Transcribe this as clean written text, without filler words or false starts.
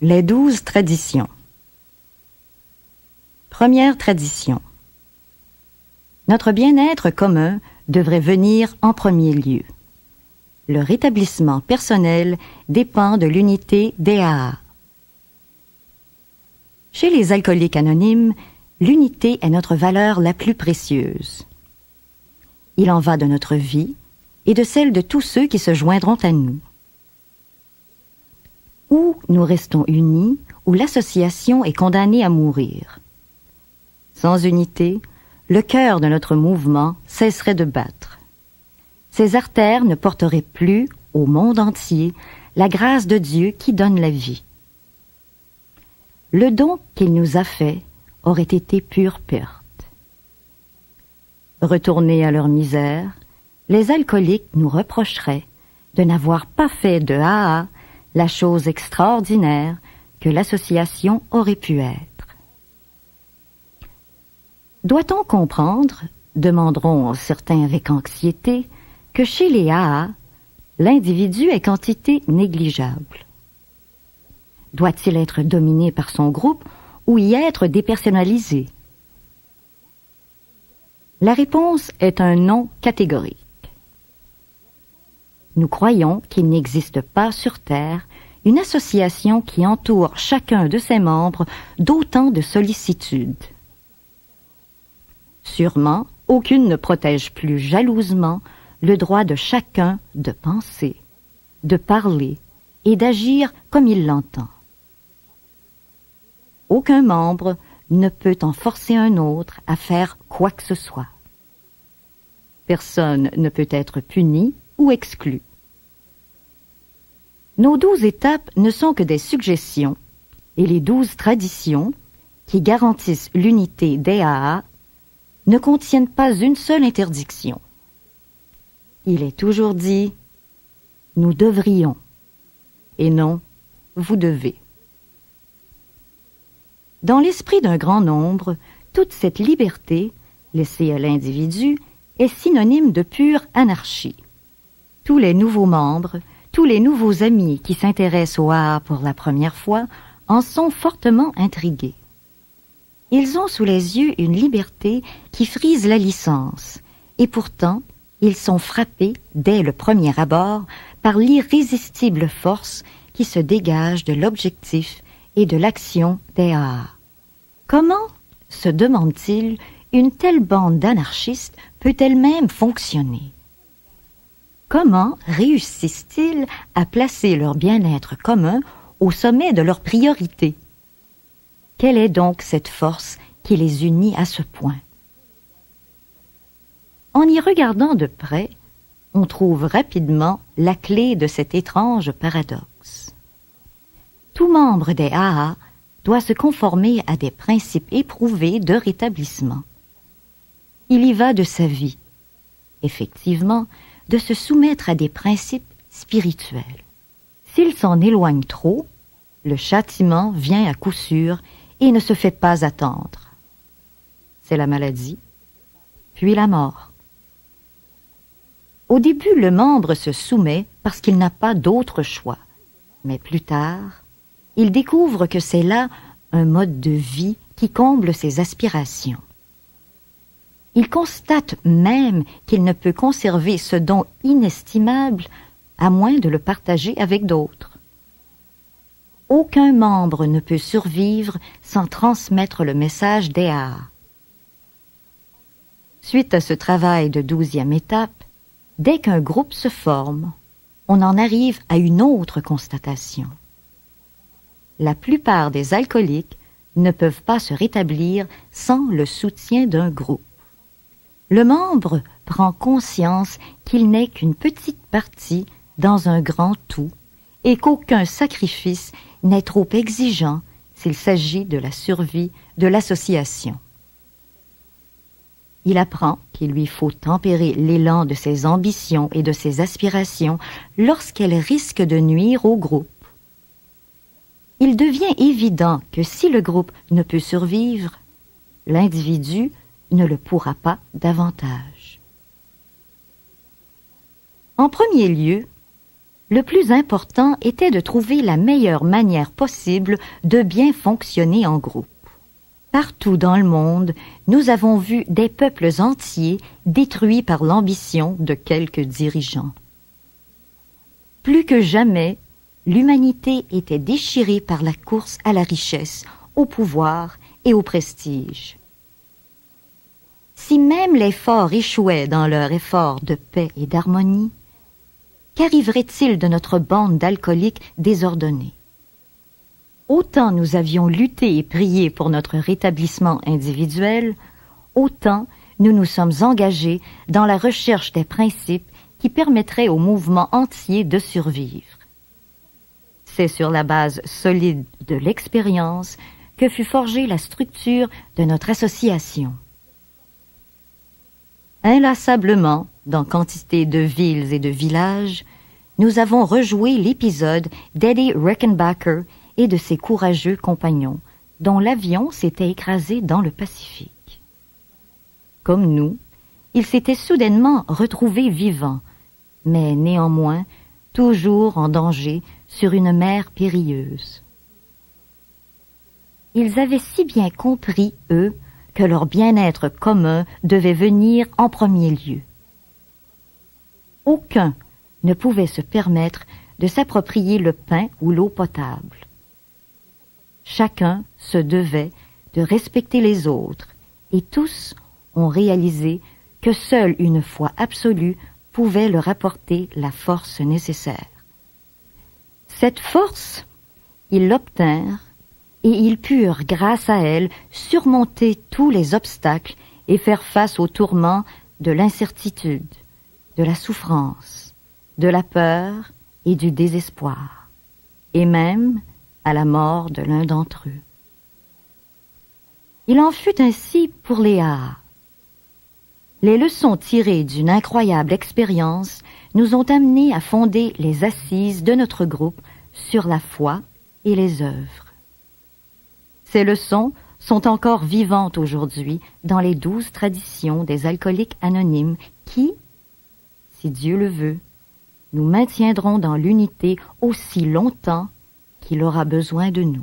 Les 12 traditions. Première tradition. Notre bien-être commun devrait venir en premier lieu. Le rétablissement personnel dépend de l'unité des AA. Chez les alcooliques anonymes, l'unité est notre valeur la plus précieuse. Il en va de notre vie et de celle de tous ceux qui se joindront à nous. Ou nous restons unis, ou l'association est condamnée à mourir. Sans unité, le cœur de notre mouvement cesserait de battre. Ses artères ne porteraient plus, au monde entier, la grâce de Dieu qui donne la vie. Le don qu'il nous a fait aurait été pure perte. Retournés à leur misère, les alcooliques nous reprocheraient de n'avoir pas fait de AA la chose extraordinaire que l'association aurait pu être. Doit-on comprendre, demanderont certains avec anxiété, que chez les AA, l'individu est quantité négligeable? Doit-il être dominé par son groupe ou y être dépersonnalisé? La réponse est un non catégorique. Nous croyons qu'il n'existe pas sur Terre une association qui entoure chacun de ses membres d'autant de sollicitude. Sûrement, aucune ne protège plus jalousement le droit de chacun de penser, de parler et d'agir comme il l'entend. Aucun membre ne peut en forcer un autre à faire quoi que ce soit. Personne ne peut être puni ou exclu. Nos 12 étapes ne sont que des suggestions et les 12 traditions, qui garantissent l'unité des AA, ne contiennent pas une seule interdiction. Il est toujours dit « nous devrions » et non « vous devez ». Dans l'esprit d'un grand nombre, toute cette liberté, laissée à l'individu, est synonyme de pure anarchie. Tous les nouveaux membres, tous les nouveaux amis qui s'intéressent au AA pour la première fois en sont fortement intrigués. Ils ont sous les yeux une liberté qui frise la licence, et pourtant, ils sont frappés, dès le premier abord, par l'irrésistible force qui se dégage de l'objectif et de l'action des AA. Comment, se demande-t-il, une telle bande d'anarchistes peut elle-même fonctionner? Comment réussissent-ils à placer leur bien-être commun au sommet de leurs priorités? Quelle est donc cette force qui les unit à ce point? En y regardant de près, on trouve rapidement la clé de cet étrange paradoxe. Tout membre des AA doit se conformer à des principes éprouvés de rétablissement. Il y va de sa vie, effectivement, de se soumettre à des principes spirituels. S'il s'en éloigne trop, le châtiment vient à coup sûr et ne se fait pas attendre. C'est la maladie, puis la mort. Au début, le membre se soumet parce qu'il n'a pas d'autre choix. Mais plus tard, il découvre que c'est là un mode de vie qui comble ses aspirations. Il constate même qu'il ne peut conserver ce don inestimable à moins de le partager avec d'autres. Aucun membre ne peut survivre sans transmettre le message des AA. Suite à ce travail de 12e étape, dès qu'un groupe se forme, on en arrive à une autre constatation. La plupart des alcooliques ne peuvent pas se rétablir sans le soutien d'un groupe. Le membre prend conscience qu'il n'est qu'une petite partie dans un grand tout et qu'aucun sacrifice n'est trop exigeant s'il s'agit de la survie de l'association. Il apprend qu'il lui faut tempérer l'élan de ses ambitions et de ses aspirations lorsqu'elles risquent de nuire au groupe. Il devient évident que si le groupe ne peut survivre, l'individu ne le pourra pas davantage. En premier lieu, Le plus important était de trouver la meilleure manière possible de bien fonctionner en groupe. Partout dans le monde, nous avons vu des peuples entiers détruits par l'ambition de quelques dirigeants. Plus que jamais, l'humanité était déchirée par la course à la richesse, au pouvoir et au prestige. Si même les forts échouaient dans leur effort de paix et d'harmonie, qu'arriverait-il de notre bande d'alcooliques désordonnés? Autant nous avions lutté et prié pour notre rétablissement individuel, autant nous nous sommes engagés dans la recherche des principes qui permettraient au mouvement entier de survivre. C'est sur la base solide de l'expérience que fut forgée la structure de notre association. Inlassablement, dans quantité de villes et de villages, nous avons rejoué l'épisode d'Eddie Rickenbacker et de ses courageux compagnons, dont l'avion s'était écrasé dans le Pacifique. Comme nous, ils s'étaient soudainement retrouvés vivants, mais néanmoins toujours en danger sur une mer périlleuse. Ils avaient si bien compris, eux, que leur bien-être commun devait venir en premier lieu. Aucun ne pouvait se permettre de s'approprier le pain ou l'eau potable. Chacun se devait de respecter les autres, et tous ont réalisé que seule une foi absolue pouvait leur apporter la force nécessaire. Cette force, ils l'obtinrent, et ils purent, grâce à elle, surmonter tous les obstacles et faire face aux tourments de l'incertitude, de la souffrance, de la peur et du désespoir, et même à la mort de l'un d'entre eux. Il en fut ainsi pour Léa. Les leçons tirées d'une incroyable expérience nous ont amenés à fonder les assises de notre groupe sur la foi et les œuvres. Ces leçons sont encore vivantes aujourd'hui dans les 12 traditions des alcooliques anonymes qui, si Dieu le veut, nous maintiendront dans l'unité aussi longtemps qu'il aura besoin de nous.